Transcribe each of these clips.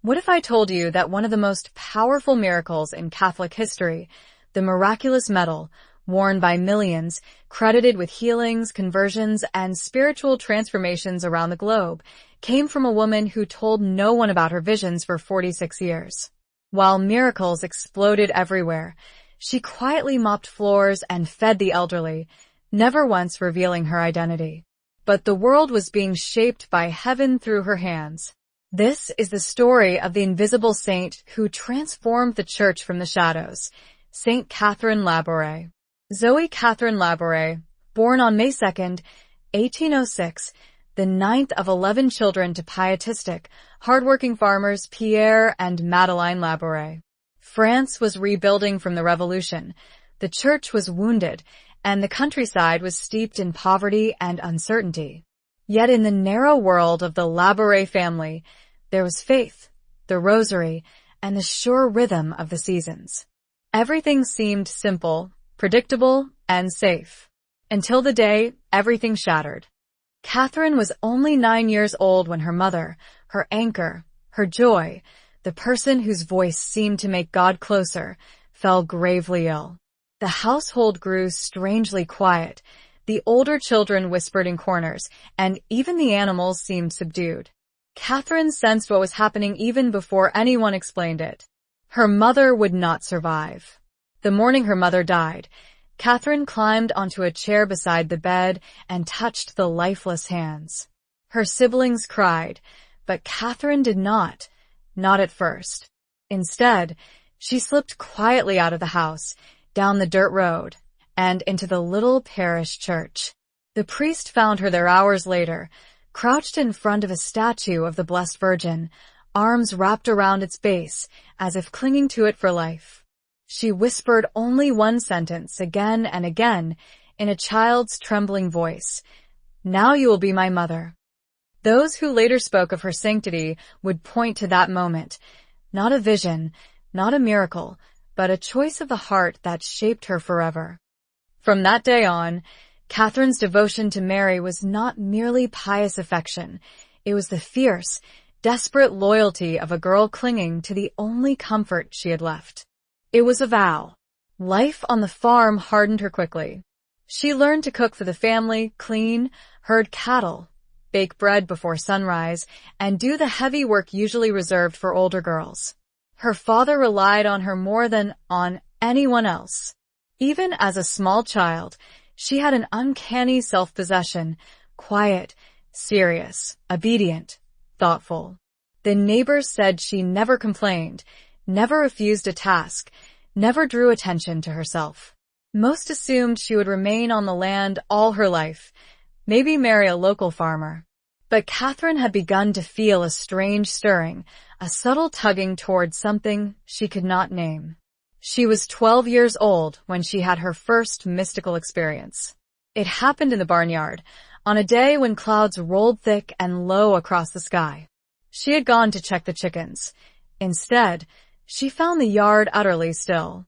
What if I told you that one of the most powerful miracles in Catholic history, the Miraculous Medal, worn by millions, credited with healings, conversions, and spiritual transformations around the globe, came from a woman who told no one about her visions for 46 years. While miracles exploded everywhere, she quietly mopped floors and fed the elderly, never once revealing her identity. But the world was being shaped by heaven through her hands. This is the story of the invisible saint who transformed the church from the shadows, Saint Catherine Labouré. Zoe Catherine Labouré, born on May 2, 1806, the ninth of 11 children to pietistic, hardworking farmers Pierre and Madeleine Labouré. France was rebuilding from the Revolution, the church was wounded, and the countryside was steeped in poverty and uncertainty. Yet in the narrow world of the Labouré family, there was faith, the rosary, and the sure rhythm of the seasons. Everything seemed simple, predictable, and safe. Until the day everything shattered. Catherine was only 9 years old when her mother, her anchor, her joy, the person whose voice seemed to make God closer, fell gravely ill. The household grew strangely quiet. The older children whispered in corners, and even the animals seemed subdued. Catherine sensed what was happening even before anyone explained it. Her mother would not survive. The morning her mother died, Catherine climbed onto a chair beside the bed and touched the lifeless hands. Her siblings cried, but Catherine did not at first. Instead, she slipped quietly out of the house, down the dirt road, and into the little parish church. The priest found her there hours later, crouched in front of a statue of the Blessed Virgin, arms wrapped around its base, as if clinging to it for life. She whispered only one sentence again and again, in a child's trembling voice, "Now you will be my mother." Those who later spoke of her sanctity would point to that moment, not a vision, not a miracle, but a choice of the heart that shaped her forever. From that day on, Catherine's devotion to Mary was not merely pious affection. It was the fierce, desperate loyalty of a girl clinging to the only comfort she had left. It was a vow. Life on the farm hardened her quickly. She learned to cook for the family, clean, herd cattle, bake bread before sunrise, and do the heavy work usually reserved for older girls. Her father relied on her more than on anyone else. Even as a small child, she had an uncanny self-possession, quiet, serious, obedient, thoughtful. The neighbors said she never complained, never refused a task, never drew attention to herself. Most assumed she would remain on the land all her life, maybe marry a local farmer. But Catherine had begun to feel a strange stirring, a subtle tugging towards something she could not name. She was 12 years old when she had her first mystical experience. It happened in the barnyard, on a day when clouds rolled thick and low across the sky. She had gone to check the chickens. Instead, she found the yard utterly still.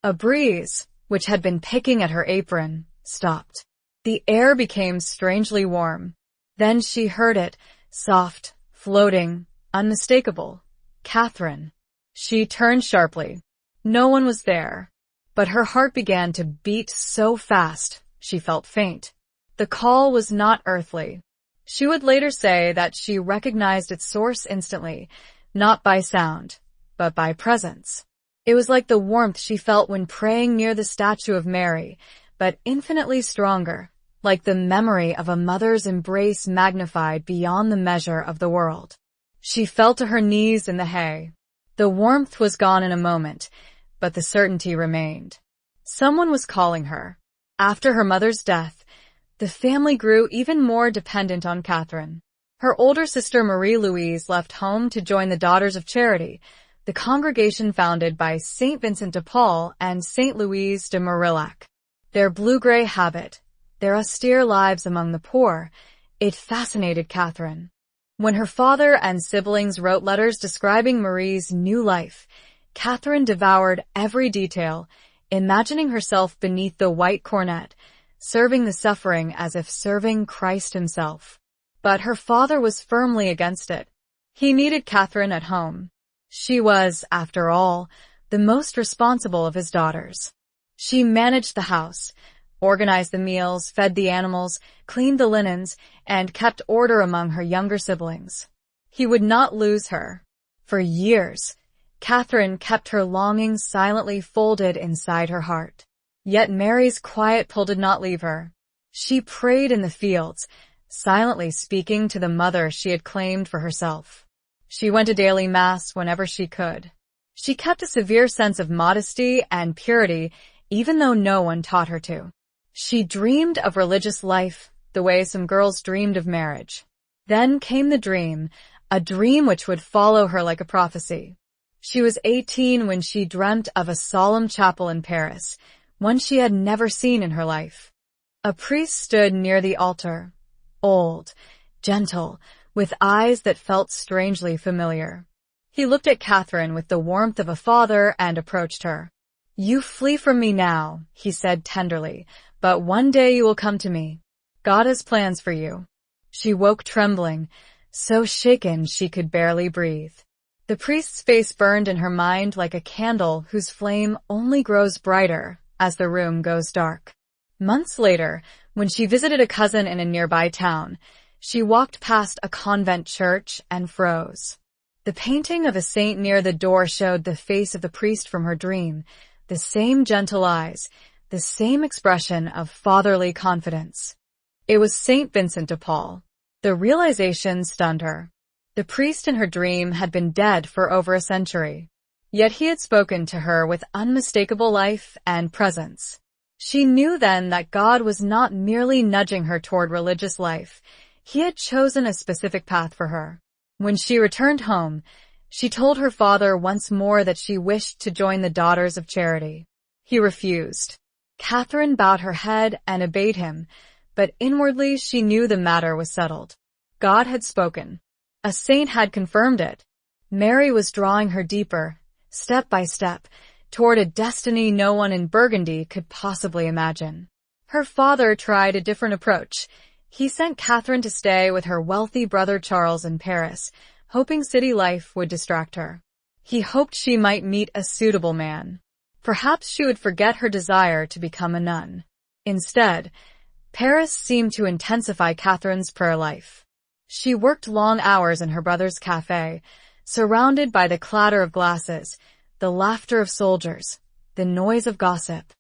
A breeze, which had been picking at her apron, stopped. The air became strangely warm. Then she heard it, soft, floating, unmistakable. Catherine. She turned sharply. No one was there, but her heart began to beat so fast she felt faint. The call was not earthly. She would later say that she recognized its source instantly, not by sound, but by presence. It was like the warmth she felt when praying near the statue of Mary, but infinitely stronger, like the memory of a mother's embrace magnified beyond the measure of the world. She fell to her knees in the hay. The warmth was gone in a moment, but the certainty remained. Someone was calling her. After her mother's death, the family grew even more dependent on Catherine. Her older sister Marie-Louise left home to join the Daughters of Charity, the congregation founded by Saint Vincent de Paul and Saint Louise de Marillac. Their blue-gray habit, their austere lives among the poor, it fascinated Catherine. When her father and siblings wrote letters describing Marie's new life, Catherine devoured every detail, imagining herself beneath the white cornet, serving the suffering as if serving Christ himself. But her father was firmly against it. He needed Catherine at home. She was, after all, the most responsible of his daughters. She managed the house, organized the meals, fed the animals, cleaned the linens, and kept order among her younger siblings. He would not lose her. For years, Catherine kept her longing silently folded inside her heart. Yet Mary's quiet pull did not leave her. She prayed in the fields, silently speaking to the mother she had claimed for herself. She went to daily mass whenever she could. She kept a severe sense of modesty and purity, even though no one taught her to. She dreamed of religious life the way some girls dreamed of marriage. Then came the dream, a dream which would follow her like a prophecy. She was 18 when she dreamt of a solemn chapel in Paris, one she had never seen in her life. A priest stood near the altar, old, gentle, with eyes that felt strangely familiar. He looked at Catherine with the warmth of a father and approached her. "You flee from me now," he said tenderly, "but one day you will come to me. God has plans for you." She woke trembling, so shaken she could barely breathe. The priest's face burned in her mind like a candle whose flame only grows brighter as the room goes dark. Months later, when she visited a cousin in a nearby town, she walked past a convent church and froze. The painting of a saint near the door showed the face of the priest from her dream, the same gentle eyes, the same expression of fatherly confidence. It was Saint Vincent de Paul. The realization stunned her. The priest in her dream had been dead for over a century. Yet he had spoken to her with unmistakable life and presence. She knew then that God was not merely nudging her toward religious life. He had chosen a specific path for her. When she returned home, she told her father once more that she wished to join the Daughters of Charity. He refused. Catherine bowed her head and obeyed him, but inwardly she knew the matter was settled. God had spoken. A saint had confirmed it. Mary was drawing her deeper, step by step, toward a destiny no one in Burgundy could possibly imagine. Her father tried a different approach. He sent Catherine to stay with her wealthy brother Charles in Paris, hoping city life would distract her. He hoped she might meet a suitable man. Perhaps she would forget her desire to become a nun. Instead, Paris seemed to intensify Catherine's prayer life. She worked long hours in her brother's cafe, surrounded by the clatter of glasses, the laughter of soldiers, the noise of gossip.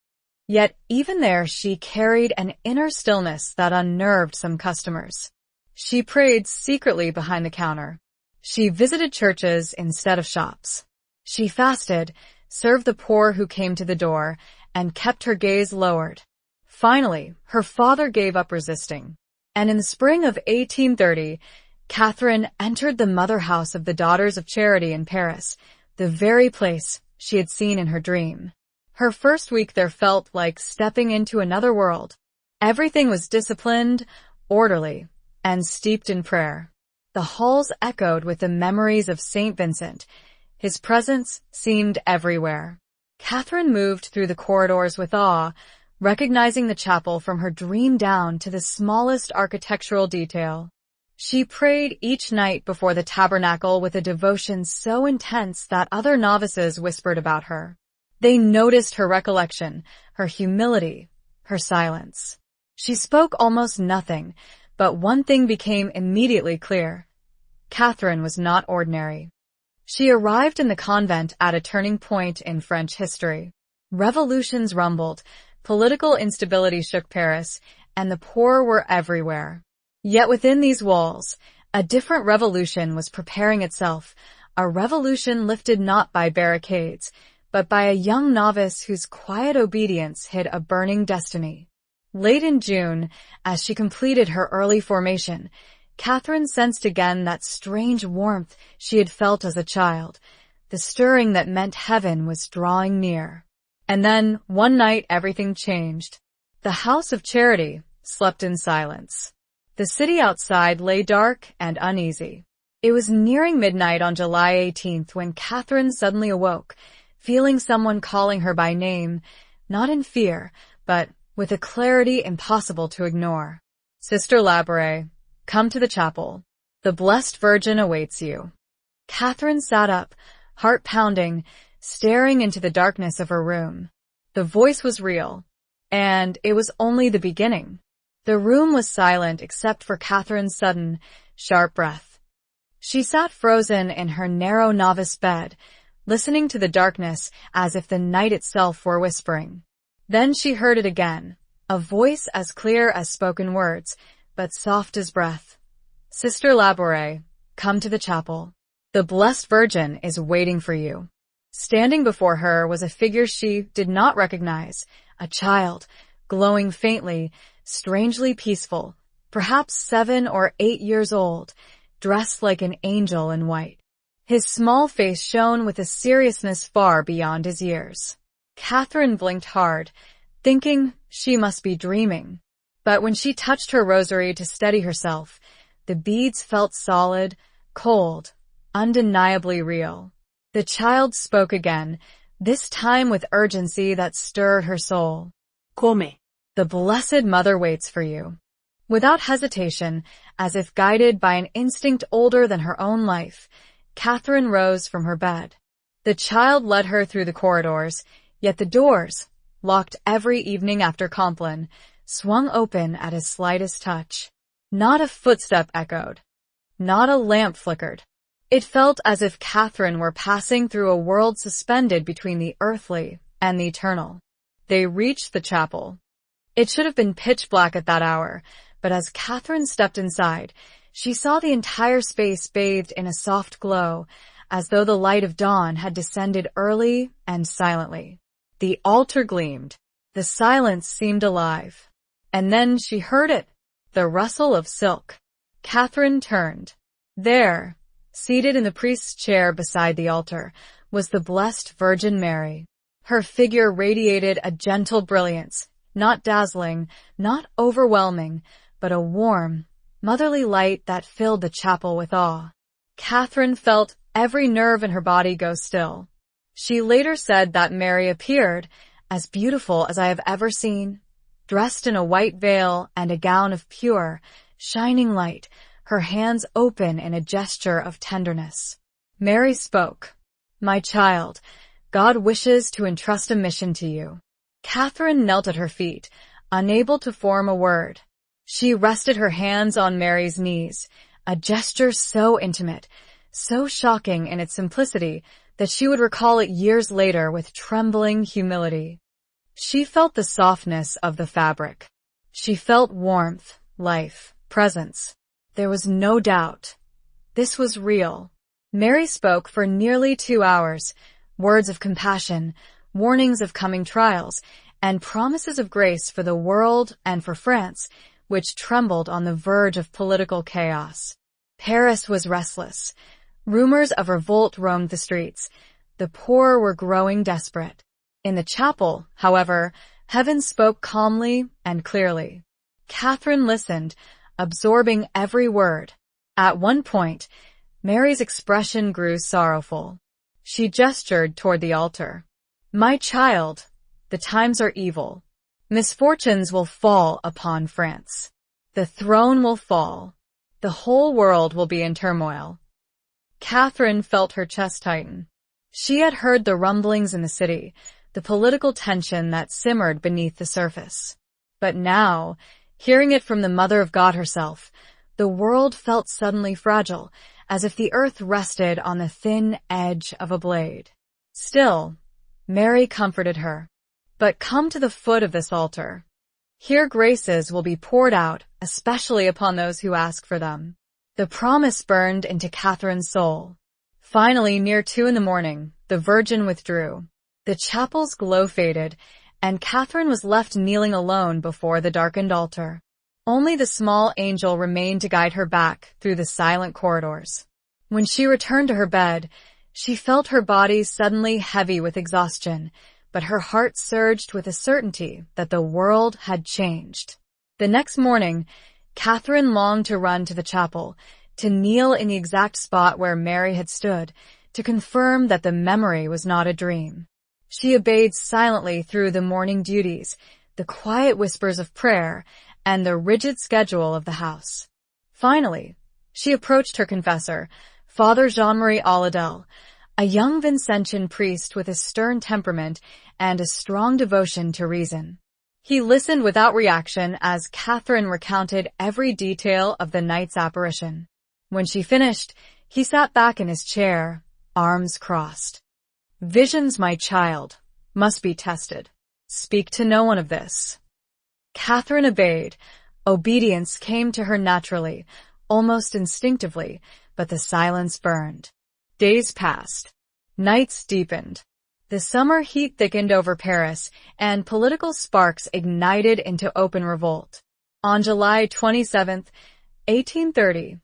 Yet even there she carried an inner stillness that unnerved some customers. She prayed secretly behind the counter. She visited churches instead of shops. She fasted, served the poor who came to the door, and kept her gaze lowered. Finally, her father gave up resisting. And in the spring of 1830, Catherine entered the mother house of the Daughters of Charity in Paris, the very place she had seen in her dream. Her first week there felt like stepping into another world. Everything was disciplined, orderly, and steeped in prayer. The halls echoed with the memories of Saint Vincent. His presence seemed everywhere. Catherine moved through the corridors with awe, recognizing the chapel from her dream down to the smallest architectural detail. She prayed each night before the tabernacle with a devotion so intense that other novices whispered about her. They noticed her recollection, her humility, her silence. She spoke almost nothing, but one thing became immediately clear. Catherine was not ordinary. She arrived in the convent at a turning point in French history. Revolutions rumbled, political instability shook Paris, and the poor were everywhere. Yet within these walls, a different revolution was preparing itself, a revolution lifted not by barricades, but by a young novice whose quiet obedience hid a burning destiny. Late in June, as she completed her early formation, Catherine sensed again that strange warmth she had felt as a child, the stirring that meant heaven was drawing near. And then, one night, everything changed. The House of Charity slept in silence. The city outside lay dark and uneasy. It was nearing midnight on July 18th when Catherine suddenly awoke, feeling someone calling her by name, not in fear, but with a clarity impossible to ignore. "Sister Labouré, come to the chapel. The Blessed Virgin awaits you." Catherine sat up, heart pounding, staring into the darkness of her room. The voice was real, and it was only the beginning. The room was silent except for Catherine's sudden, sharp breath. She sat frozen in her narrow novice bed, listening to the darkness as if the night itself were whispering. Then she heard it again, a voice as clear as spoken words, but soft as breath. "Sister Labouré, come to the chapel. The Blessed Virgin is waiting for you." Standing before her was a figure she did not recognize, a child, glowing faintly, strangely peaceful, perhaps 7 or 8 years old, dressed like an angel in white. His small face shone with a seriousness far beyond his years. Catherine blinked hard, thinking she must be dreaming. But when she touched her rosary to steady herself, the beads felt solid, cold, undeniably real. The child spoke again, this time with urgency that stirred her soul. "Come." "The Blessed Mother waits for you." Without hesitation, as if guided by an instinct older than her own life, Catherine rose from her bed. The child led her through the corridors, yet the doors, locked every evening after Compline, swung open at his slightest touch. Not a footstep echoed. Not a lamp flickered. It felt as if Catherine were passing through a world suspended between the earthly and the eternal. They reached the chapel. It should have been pitch black at that hour, but as Catherine stepped inside, she saw the entire space bathed in a soft glow, as though the light of dawn had descended early and silently. The altar gleamed. The silence seemed alive. And then she heard it, the rustle of silk. Catherine turned. There, seated in the priest's chair beside the altar, was the Blessed Virgin Mary. Her figure radiated a gentle brilliance, not dazzling, not overwhelming, but a warm, motherly light that filled the chapel with awe. Catherine felt every nerve in her body go still. She later said that Mary appeared as beautiful as I have ever seen, dressed in a white veil and a gown of pure, shining light, her hands open in a gesture of tenderness. Mary spoke. "My child, God wishes to entrust a mission to you." Catherine knelt at her feet, unable to form a word. She rested her hands on Mary's knees, a gesture so intimate, so shocking in its simplicity that she would recall it years later with trembling humility. She felt the softness of the fabric. She felt warmth, life, presence. There was no doubt. This was real. Mary spoke for nearly 2 hours, words of compassion, warnings of coming trials, and promises of grace for the world and for France, which trembled on the verge of political chaos. Paris was restless. Rumors of revolt roamed the streets. The poor were growing desperate. In the chapel, however, heaven spoke calmly and clearly. Catherine listened, absorbing every word. At one point, Mary's expression grew sorrowful. She gestured toward the altar. "My child, the times are evil. Misfortunes will fall upon France. The throne will fall. The whole world will be in turmoil." Catherine felt her chest tighten. She had heard the rumblings in the city, the political tension that simmered beneath the surface. But now, hearing it from the Mother of God herself, the world felt suddenly fragile, as if the earth rested on the thin edge of a blade. Still, Mary comforted her. "But come to the foot of this altar. Here graces will be poured out, especially upon those who ask for them." The promise burned into Catherine's soul. Finally, near 2 a.m, the Virgin withdrew. The chapel's glow faded, and Catherine was left kneeling alone before the darkened altar. Only the small angel remained to guide her back through the silent corridors. When she returned to her bed, she felt her body suddenly heavy with exhaustion, but her heart surged with a certainty that the world had changed. The next morning, Catherine longed to run to the chapel, to kneel in the exact spot where Mary had stood, to confirm that the memory was not a dream. She obeyed silently through the morning duties, the quiet whispers of prayer, and the rigid schedule of the house. Finally, she approached her confessor, Father Jean-Marie Aladel, a young Vincentian priest with a stern temperament and a strong devotion to reason. He listened without reaction as Catherine recounted every detail of the night's apparition. When she finished, he sat back in his chair, arms crossed. "Visions, my child, must be tested. Speak to no one of this." Catherine obeyed. Obedience came to her naturally, almost instinctively, but the silence burned. Days passed. Nights deepened. The summer heat thickened over Paris, and political sparks ignited into open revolt. On July 27, 1830,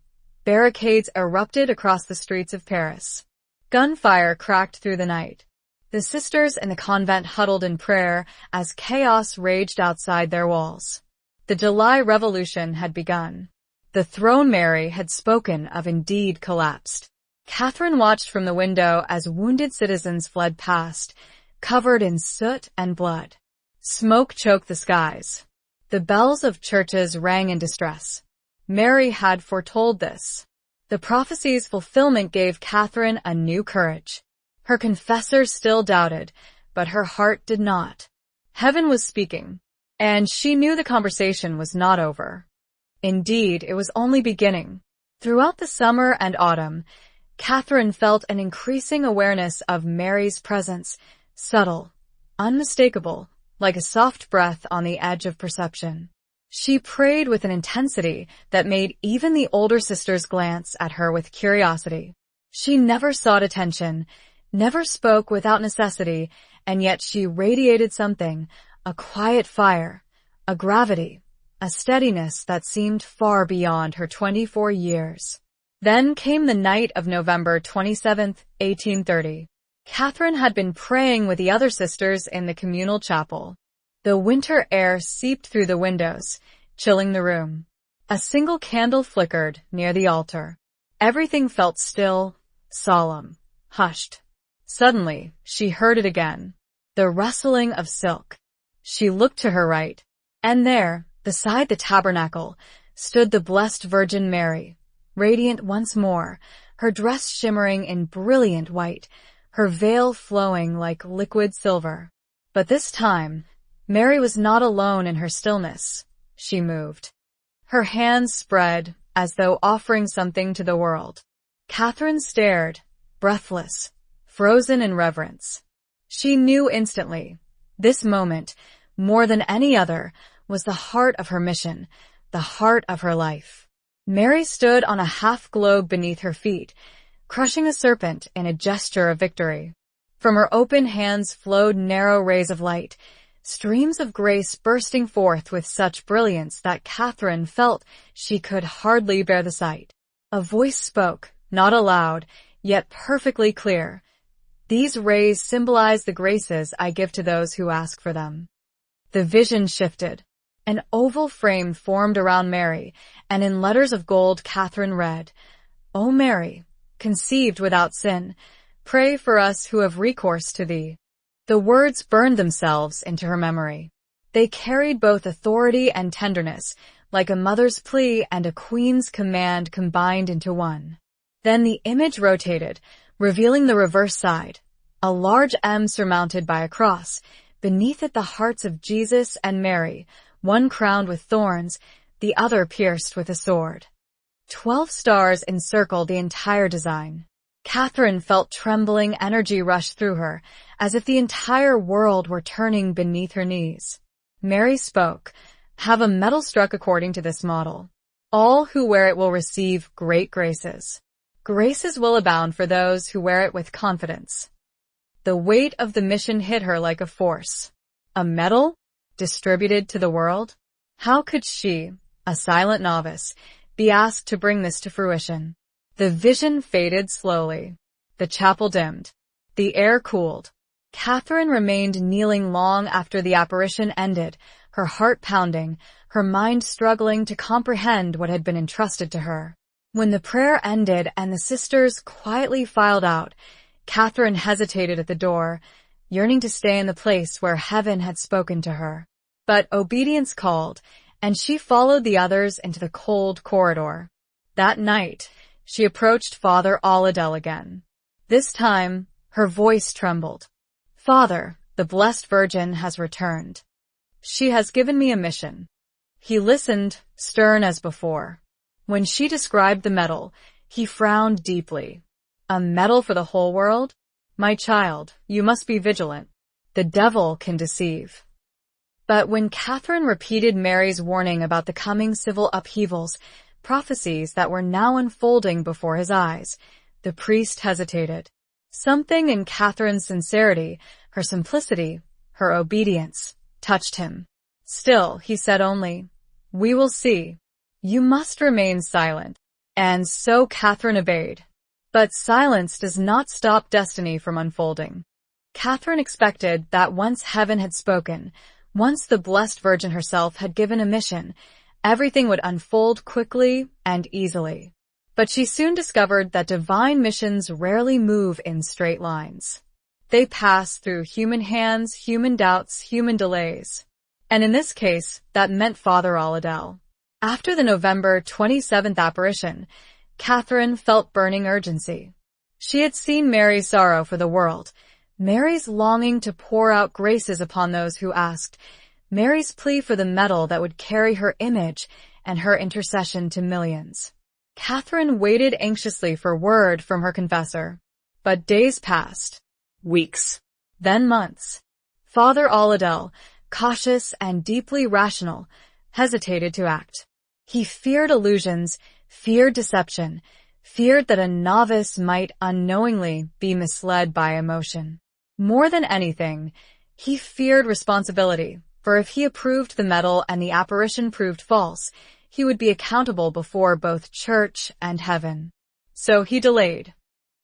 barricades erupted across the streets of Paris. Gunfire cracked through the night. The sisters in the convent huddled in prayer as chaos raged outside their walls. The July Revolution had begun. The throne Mary had spoken of indeed collapsed. Catherine watched from the window as wounded citizens fled past, covered in soot and blood. Smoke choked the skies. The bells of churches rang in distress. Mary had foretold this. The prophecies' fulfillment gave Catherine a new courage. Her confessors still doubted, but her heart did not. Heaven was speaking, and she knew the conversation was not over. Indeed, it was only beginning. Throughout the summer and autumn, Catherine felt an increasing awareness of Mary's presence, subtle, unmistakable, like a soft breath on the edge of perception. She prayed with an intensity that made even the older sisters glance at her with curiosity. She never sought attention, never spoke without necessity, and yet she radiated something, a quiet fire, a gravity, a steadiness that seemed far beyond her 24 years. Then came the night of November 27, 1830. Catherine had been praying with the other sisters in the communal chapel. The winter air seeped through the windows, chilling the room. A single candle flickered near the altar. Everything felt still, solemn, hushed. Suddenly, she heard it again. The rustling of silk. She looked to her right, and there, beside the tabernacle, stood the Blessed Virgin Mary, radiant once more, her dress shimmering in brilliant white, her veil flowing like liquid silver. But this time, Mary was not alone in her stillness. She moved. Her hands spread, as though offering something to the world. Catherine stared, breathless, frozen in reverence. She knew instantly. This moment, more than any other, was the heart of her mission, the heart of her life. Mary stood on a half-globe beneath her feet, crushing a serpent in a gesture of victory. From her open hands flowed narrow rays of light, streams of grace bursting forth with such brilliance that Catherine felt she could hardly bear the sight. A voice spoke, not aloud, yet perfectly clear. "These rays symbolize the graces I give to those who ask for them." The vision shifted. An oval frame formed around Mary, and in letters of gold Catherine read, "O Mary, conceived without sin, pray for us who have recourse to thee." The words burned themselves into her memory. They carried both authority and tenderness, like a mother's plea and a queen's command combined into one. Then the image rotated, revealing the reverse side, a large M surmounted by a cross, beneath it the hearts of Jesus and Mary, one crowned with thorns, the other pierced with a sword. 12 stars encircled the entire design. Catherine felt trembling energy rush through her, as if the entire world were turning beneath her knees. Mary spoke, "Have a medal struck according to this model. All who wear it will receive great graces. Graces will abound for those who wear it with confidence." The weight of the mission hit her like a force. A medal? Distributed to the world? How could she, a silent novice, be asked to bring this to fruition? The vision faded slowly. The chapel dimmed. The air cooled. Catherine remained kneeling long after the apparition ended, her heart pounding, her mind struggling to comprehend what had been entrusted to her. When the prayer ended and the sisters quietly filed out, Catherine hesitated at the door, yearning to stay in the place where heaven had spoken to her. But obedience called, and she followed the others into the cold corridor. That night, she approached Father Aladel again. This time, her voice trembled. "Father, the Blessed Virgin has returned. She has given me a mission." He listened, stern as before. When she described the medal, he frowned deeply. "A medal for the whole world? My child, you must be vigilant. The devil can deceive." But when Catherine repeated Mary's warning about the coming civil upheavals, prophecies that were now unfolding before his eyes, the priest hesitated. Something in Catherine's sincerity, her simplicity, her obedience, touched him. Still, he said only, "We will see. You must remain silent." And so Catherine obeyed. But silence does not stop destiny from unfolding. Catherine expected that once heaven had spoken, once the Blessed Virgin herself had given a mission, everything would unfold quickly and easily. But she soon discovered that divine missions rarely move in straight lines. They pass through human hands, human doubts, human delays. And in this case, that meant Father Aladel. After the November 27th apparition, Catherine felt burning urgency. She had seen Mary's sorrow for the world, Mary's longing to pour out graces upon those who asked, Mary's plea for the medal that would carry her image and her intercession to millions. Catherine waited anxiously for word from her confessor. But days passed, weeks, then months. Father Aladel, cautious and deeply rational, hesitated to act. He feared illusions, feared deception, feared that a novice might unknowingly be misled by emotion. More than anything, he feared responsibility, for if he approved the medal and the apparition proved false, he would be accountable before both church and heaven. So he delayed.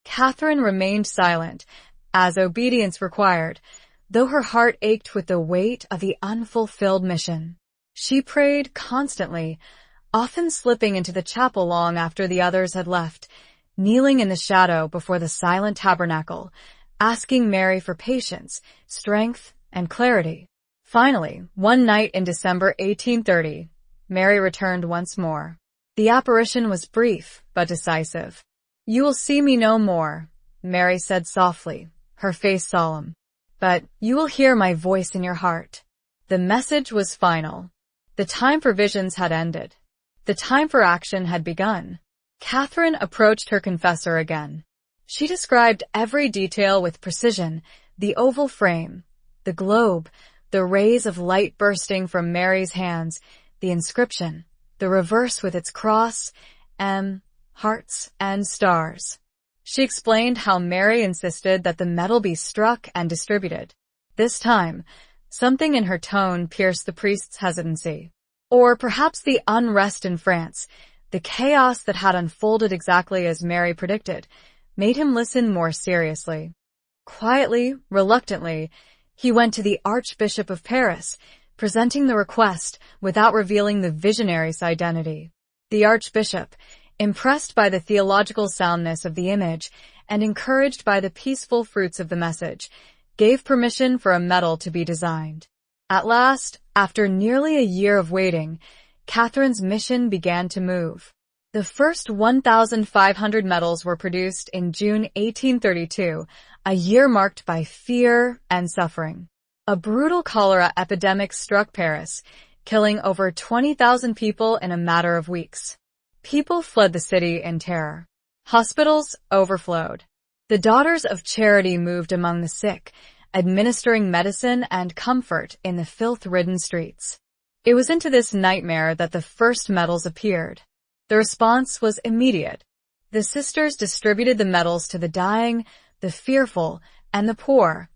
Catherine remained silent, as obedience required, though her heart ached with the weight of the unfulfilled mission. She prayed constantly, often slipping into the chapel long after the others had left, kneeling in the shadow before the silent tabernacle, asking Mary for patience, strength, and clarity. Finally, one night in December 1830, Mary returned once more. The apparition was brief but decisive. "You will see me no more," Mary said softly, her face solemn. "But you will hear my voice in your heart." The message was final. The time for visions had ended. The time for action had begun. Catherine approached her confessor again. She described every detail with precision, the oval frame, the globe, the rays of light bursting from Mary's hands, the inscription, the reverse with its cross, hearts, and stars. She explained how Mary insisted that the medal be struck and distributed. This time, something in her tone pierced the priest's hesitancy. Or perhaps the unrest in France, the chaos that had unfolded exactly as Mary predicted, made him listen more seriously. Quietly, reluctantly, he went to the Archbishop of Paris, presenting the request without revealing the visionary's identity. The Archbishop, impressed by the theological soundness of the image and encouraged by the peaceful fruits of the message, gave permission for a medal to be designed. At last, after nearly a year of waiting, Catherine's mission began to move. The first 1,500 medals were produced in June 1832, a year marked by fear and suffering. A brutal cholera epidemic struck Paris, killing over 20,000 people in a matter of weeks. People fled the city in terror. Hospitals overflowed. The Daughters of Charity moved among the sick, administering medicine and comfort in the filth-ridden streets. It was into this nightmare that the first medals appeared. The response was immediate. The sisters distributed the medals to the dying, the fearful, and the poor,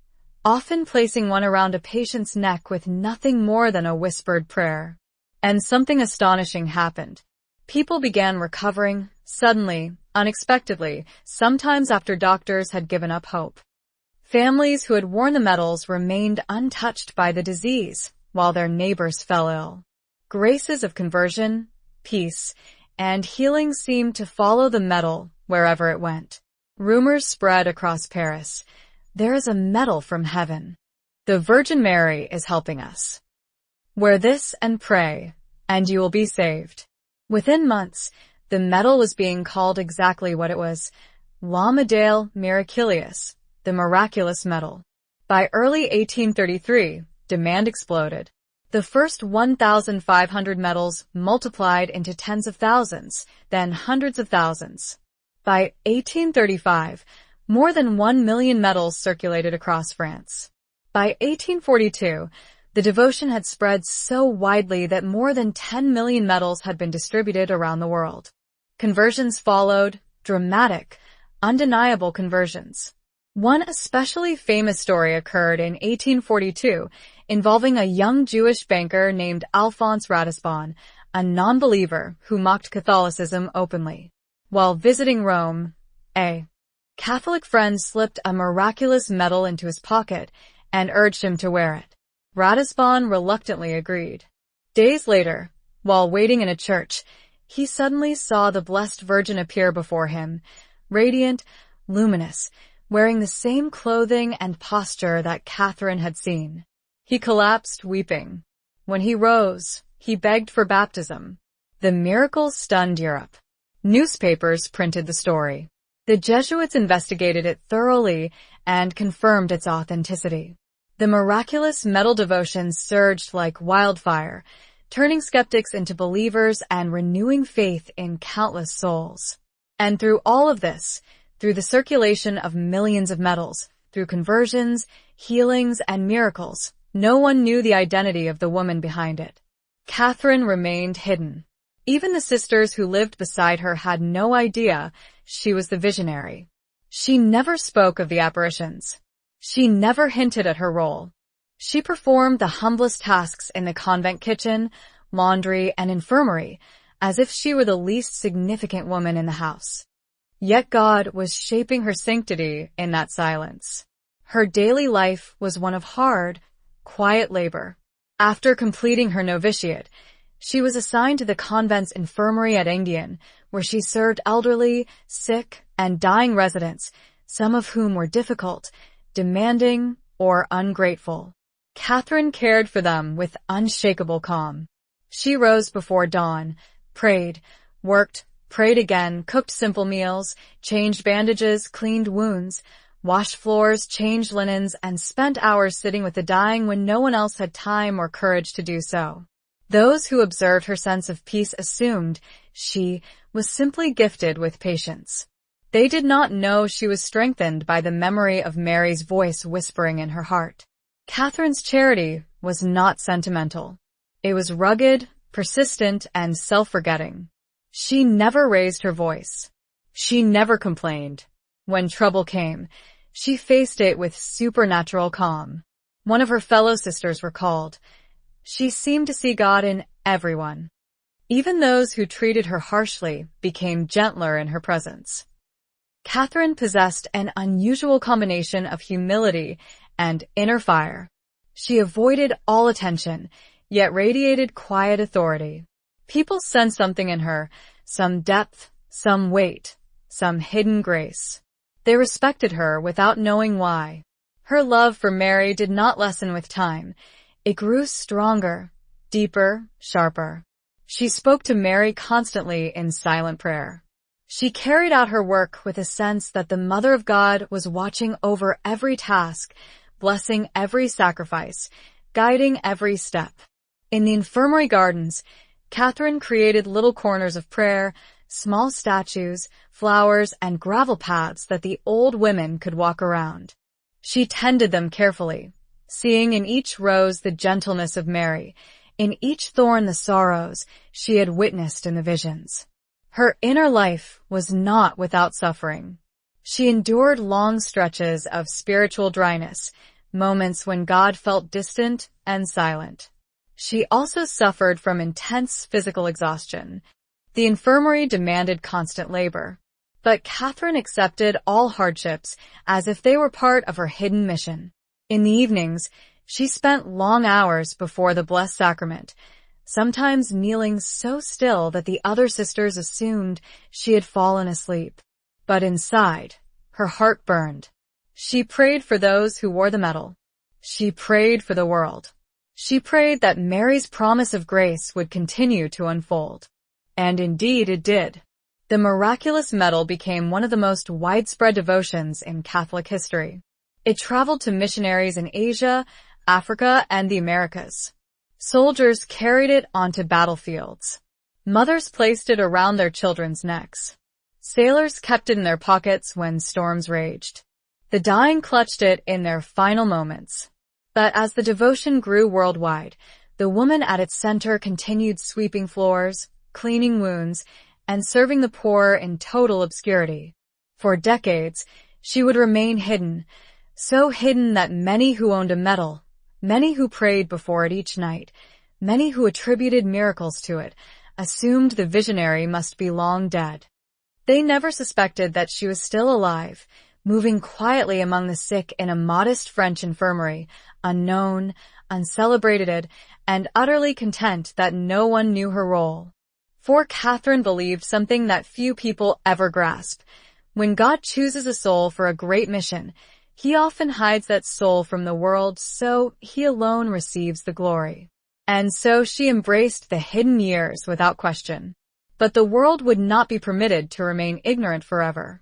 often placing one around a patient's neck with nothing more than a whispered prayer. And something astonishing happened. People began recovering, suddenly, unexpectedly, sometimes after doctors had given up hope. Families who had worn the medals remained untouched by the disease, while their neighbors fell ill. Graces of conversion, peace, and healing seemed to follow the medal wherever it went. Rumors spread across Paris. There is a medal from heaven. The Virgin Mary is helping us. Wear this and pray, and you will be saved. Within months, the medal was being called exactly what it was, La Medal Miraculous, the Miraculous Medal. By early 1833, demand exploded. The first 1,500 medals multiplied into tens of thousands, then hundreds of thousands. By 1835, more than 1 million medals circulated across France. By 1842, the devotion had spread so widely that more than 10 million medals had been distributed around the world. Conversions followed, dramatic, undeniable conversions. One especially famous story occurred in 1842 involving a young Jewish banker named Alphonse Ratisbonne, a non-believer who mocked Catholicism openly. While visiting Rome, a Catholic friend slipped a miraculous medal into his pocket and urged him to wear it. Ratisbonne reluctantly agreed. Days later, while waiting in a church, he suddenly saw the Blessed Virgin appear before him, radiant, luminous, wearing the same clothing and posture that Catherine had seen. He collapsed weeping. When he rose, he begged for baptism. The miracle stunned Europe. Newspapers printed the story. The Jesuits investigated it thoroughly and confirmed its authenticity. The miraculous medal devotion surged like wildfire, turning skeptics into believers and renewing faith in countless souls. And through all of this, through the circulation of millions of medals, through conversions, healings, and miracles, no one knew the identity of the woman behind it. Catherine remained hidden. Even the sisters who lived beside her had no idea she was the visionary. She never spoke of the apparitions. She never hinted at her role. She performed the humblest tasks in the convent kitchen, laundry, and infirmary, as if she were the least significant woman in the house. Yet God was shaping her sanctity in that silence. Her daily life was one of hard, quiet labor. After completing her novitiate, she was assigned to the convent's infirmary at Enghien, where she served elderly, sick, and dying residents, some of whom were difficult, demanding, or ungrateful. Catherine cared for them with unshakable calm. She rose before dawn, prayed, worked, prayed again, cooked simple meals, changed bandages, cleaned wounds, washed floors, changed linens, and spent hours sitting with the dying when no one else had time or courage to do so. Those who observed her sense of peace assumed she was simply gifted with patience. They did not know she was strengthened by the memory of Mary's voice whispering in her heart. Catherine's charity was not sentimental. It was rugged, persistent, and self-forgetting. She never raised her voice. She never complained. When trouble came, she faced it with supernatural calm. One of her fellow sisters recalled, "She seemed to see God in everyone." Even those who treated her harshly became gentler in her presence. Catherine possessed an unusual combination of humility and inner fire. She avoided all attention, yet radiated quiet authority. People sensed something in her, some depth, some weight, some hidden grace. They respected her without knowing why. Her love for Mary did not lessen with time. It grew stronger, deeper, sharper. She spoke to Mary constantly in silent prayer. She carried out her work with a sense that the Mother of God was watching over every task, blessing every sacrifice, guiding every step. In the infirmary gardens, Catherine created little corners of prayer, small statues, flowers, and gravel paths that the old women could walk around. She tended them carefully, seeing in each rose the gentleness of Mary, in each thorn the sorrows she had witnessed in the visions. Her inner life was not without suffering. She endured long stretches of spiritual dryness, moments when God felt distant and silent. She also suffered from intense physical exhaustion. The infirmary demanded constant labor, but Catherine accepted all hardships as if they were part of her hidden mission. In the evenings, she spent long hours before the Blessed Sacrament, sometimes kneeling so still that the other sisters assumed she had fallen asleep. But inside, her heart burned. She prayed for those who wore the medal. She prayed for the world. She prayed that Mary's promise of grace would continue to unfold. And indeed it did. The Miraculous Medal became one of the most widespread devotions in Catholic history. It traveled to missionaries in Asia, Africa, and the Americas. Soldiers carried it onto battlefields. Mothers placed it around their children's necks. Sailors kept it in their pockets when storms raged. The dying clutched it in their final moments. But as the devotion grew worldwide, the woman at its center continued sweeping floors, cleaning wounds, and serving the poor in total obscurity. For decades, she would remain hidden, so hidden that many who owned a medal, many who prayed before it each night, many who attributed miracles to it, assumed the visionary must be long dead. They never suspected that she was still alive, moving quietly among the sick in a modest French infirmary, unknown, uncelebrated, and utterly content that no one knew her role. For Catherine believed something that few people ever grasp. When God chooses a soul for a great mission, He often hides that soul from the world so He alone receives the glory. And so she embraced the hidden years without question. But the world would not be permitted to remain ignorant forever.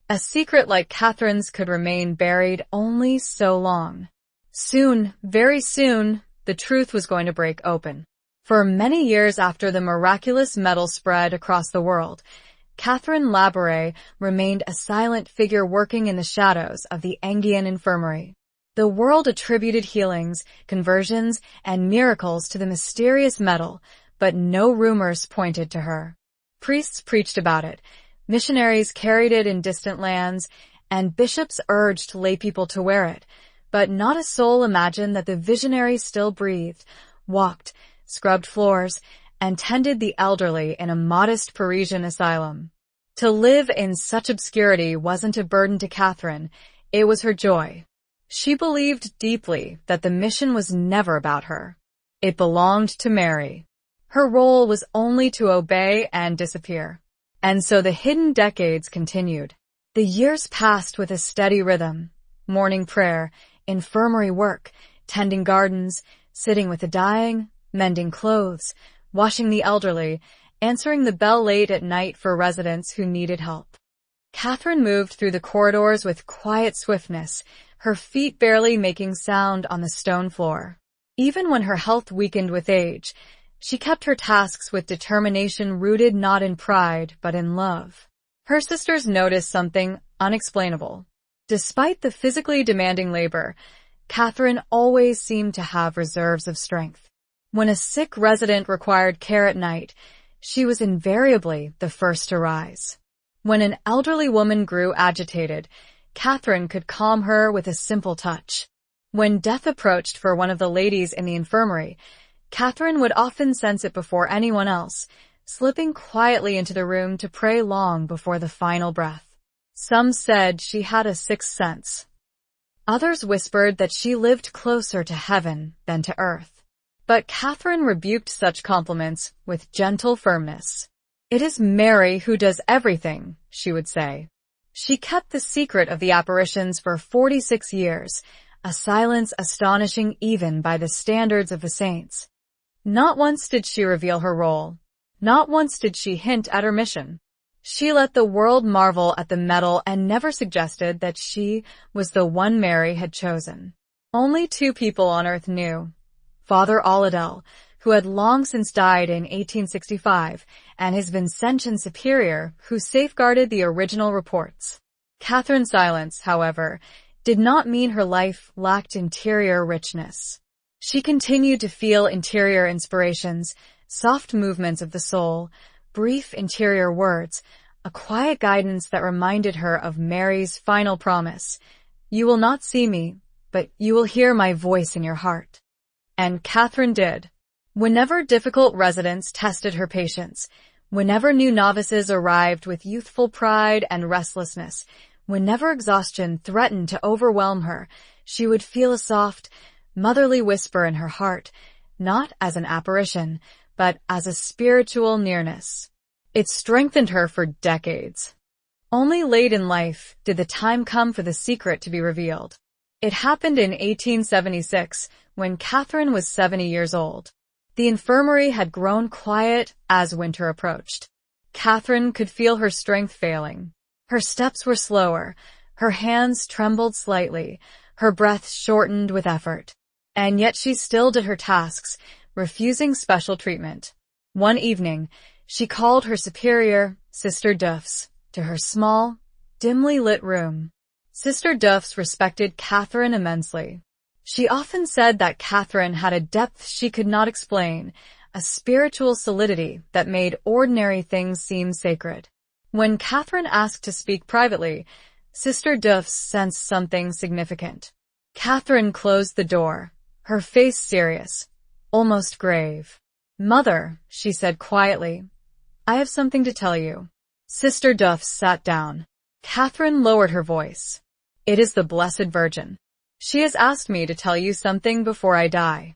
A secret like Catherine's could remain buried only so long. Soon, very soon, the truth was going to break open. For many years after the Miraculous Medal spread across the world, Catherine Labouré remained a silent figure working in the shadows of the Enghien infirmary. The world attributed healings, conversions, and miracles to the mysterious medal, but no rumors pointed to her. Priests preached about it, missionaries carried it in distant lands, and bishops urged laypeople to wear it, but not a soul imagined that the visionary still breathed, walked, scrubbed floors, and tended the elderly in a modest Parisian asylum. To live in such obscurity wasn't a burden to Catherine, it was her joy. She believed deeply that the mission was never about her. It belonged to Mary. Her role was only to obey and disappear. And so the hidden decades continued. The years passed with a steady rhythm. Morning prayer, infirmary work, tending gardens, sitting with the dying, mending clothes, washing the elderly, answering the bell late at night for residents who needed help. Catherine moved through the corridors with quiet swiftness, her feet barely making sound on the stone floor. Even when her health weakened with age, she kept her tasks with determination rooted not in pride, but in love. Her sisters noticed something unexplainable. Despite the physically demanding labor, Catherine always seemed to have reserves of strength. When a sick resident required care at night, she was invariably the first to rise. When an elderly woman grew agitated, Catherine could calm her with a simple touch. When death approached for one of the ladies in the infirmary, Catherine would often sense it before anyone else, slipping quietly into the room to pray long before the final breath. Some said she had a sixth sense. Others whispered that she lived closer to heaven than to earth. But Catherine rebuked such compliments with gentle firmness. "It is Mary who does everything," she would say. She kept the secret of the apparitions for 46 years, a silence astonishing even by the standards of the saints. Not once did she reveal her role. Not once did she hint at her mission. She let the world marvel at the medal and never suggested that she was the one Mary had chosen. Only two people on earth knew. Father Aladel, who had long since died in 1865, and his Vincentian superior, who safeguarded the original reports. Catherine's silence, however, did not mean her life lacked interior richness. She continued to feel interior inspirations, soft movements of the soul, brief interior words, a quiet guidance that reminded her of Mary's final promise, "You will not see me, but you will hear my voice in your heart." And Catherine did. Whenever difficult residents tested her patience, whenever new novices arrived with youthful pride and restlessness, whenever exhaustion threatened to overwhelm her, she would feel a soft, motherly whisper in her heart, not as an apparition, but as a spiritual nearness. It strengthened her for decades. Only late in life did the time come for the secret to be revealed. It happened in 1876, when Catherine was 70 years old. The infirmary had grown quiet as winter approached. Catherine could feel her strength failing. Her steps were slower, her hands trembled slightly, her breath shortened with effort. And yet she still did her tasks, refusing special treatment. One evening, she called her superior, Sister Duffs, to her small, dimly lit room. Sister Duffs respected Catherine immensely. She often said that Catherine had a depth she could not explain, a spiritual solidity that made ordinary things seem sacred. When Catherine asked to speak privately, Sister Duffs sensed something significant. Catherine closed the door, her face serious, almost grave. "Mother," she said quietly, "I have something to tell you." Sister Duffs sat down. Catherine lowered her voice. "It is the Blessed Virgin. She has asked me to tell you something before I die."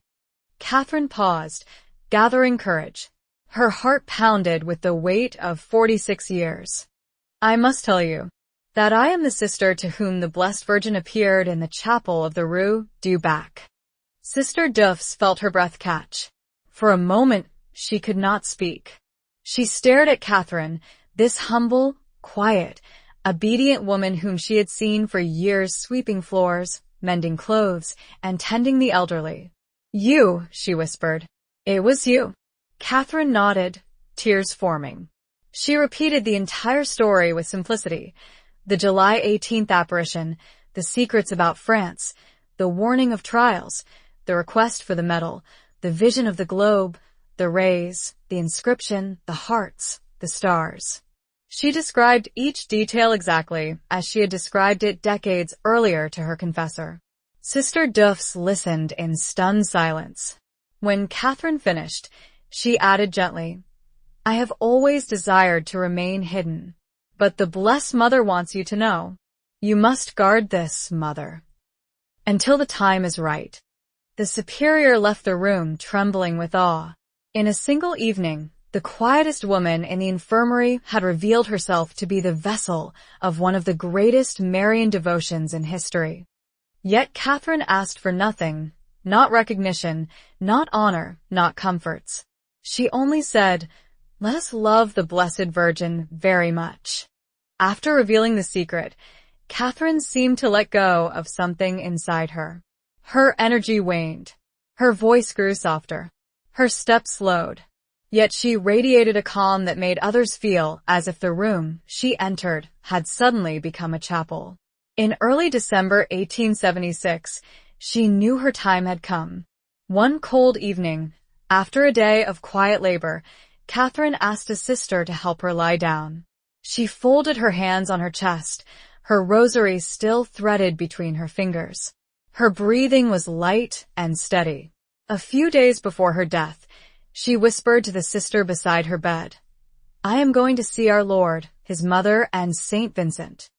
Catherine paused, gathering courage. Her heart pounded with the weight of 46 years. "I must tell you that I am the sister to whom the Blessed Virgin appeared in the chapel of the Rue du Bac." Sister Duffs felt her breath catch. For a moment, she could not speak. She stared at Catherine, this humble, quiet, obedient woman whom she had seen for years sweeping floors, mending clothes, and tending the elderly. "You," she whispered. "It was you." Catherine nodded, tears forming. She repeated the entire story with simplicity. The July 18th apparition, the secrets about France, the warning of trials, the request for the medal, the vision of the globe, the rays, the inscription, the hearts, the stars. She described each detail exactly as she had described it decades earlier to her confessor. Sister Duffs listened in stunned silence. When Catherine finished, she added gently, "I have always desired to remain hidden, but the Blessed Mother wants you to know. You must guard this, Mother, until the time is right." The superior left the room trembling with awe. In a single evening, the quietest woman in the infirmary had revealed herself to be the vessel of one of the greatest Marian devotions in history. Yet Catherine asked for nothing, not recognition, not honor, not comforts. She only said, "Let us love the Blessed Virgin very much." After revealing the secret, Catherine seemed to let go of something inside her. Her energy waned. Her voice grew softer. Her steps slowed. Yet she radiated a calm that made others feel as if the room she entered had suddenly become a chapel. In early December 1876, she knew her time had come. One cold evening, after a day of quiet labor, Catherine asked a sister to help her lie down. She folded her hands on her chest, her rosary still threaded between her fingers. Her breathing was light and steady. A few days before her death, she whispered to the sister beside her bed, "I am going to see our Lord, His Mother, and Saint Vincent."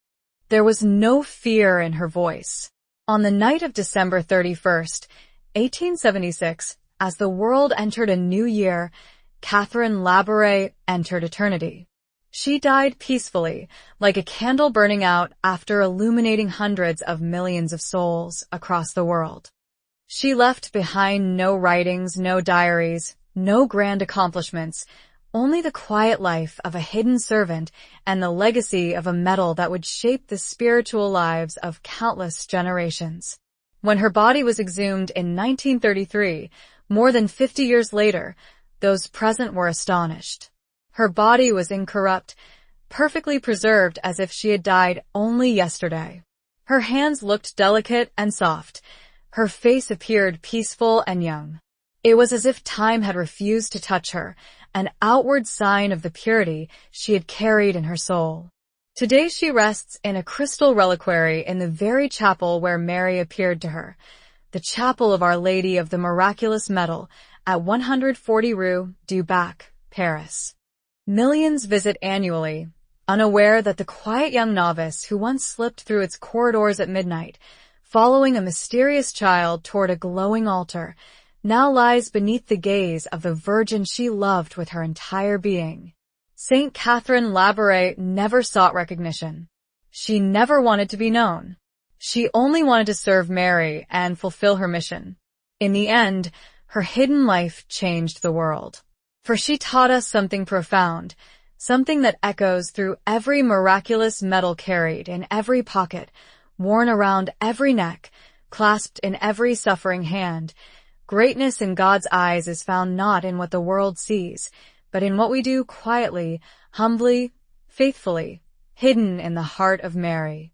There was no fear in her voice. On the night of December 31st, 1876, as the world entered a new year, Catherine Labouré entered eternity. She died peacefully, like a candle burning out after illuminating hundreds of millions of souls across the world. She left behind no writings, no diaries, no grand accomplishments, only the quiet life of a hidden servant and the legacy of a medal that would shape the spiritual lives of countless generations. When her body was exhumed in 1933, more than 50 years later, those present were astonished. Her body was incorrupt, perfectly preserved as if she had died only yesterday. Her hands looked delicate and soft. Her face appeared peaceful and young. It was as if time had refused to touch her, an outward sign of the purity she had carried in her soul. Today she rests in a crystal reliquary in the very chapel where Mary appeared to her, the chapel of Our Lady of the Miraculous Medal at 140 Rue du Bac, Paris. Millions visit annually, unaware that the quiet young novice who once slipped through its corridors at midnight, following a mysterious child toward a glowing altar, now lies beneath the gaze of the Virgin she loved with her entire being. Saint Catherine Labouré never sought recognition. She never wanted to be known. She only wanted to serve Mary and fulfill her mission. In the end, her hidden life changed the world. For she taught us something profound. something that echoes through every miraculous medal carried in every pocket, worn around every neck, clasped in every suffering hand. Greatness in God's eyes is found not in what the world sees, but in what we do quietly, humbly, faithfully, hidden in the heart of Mary.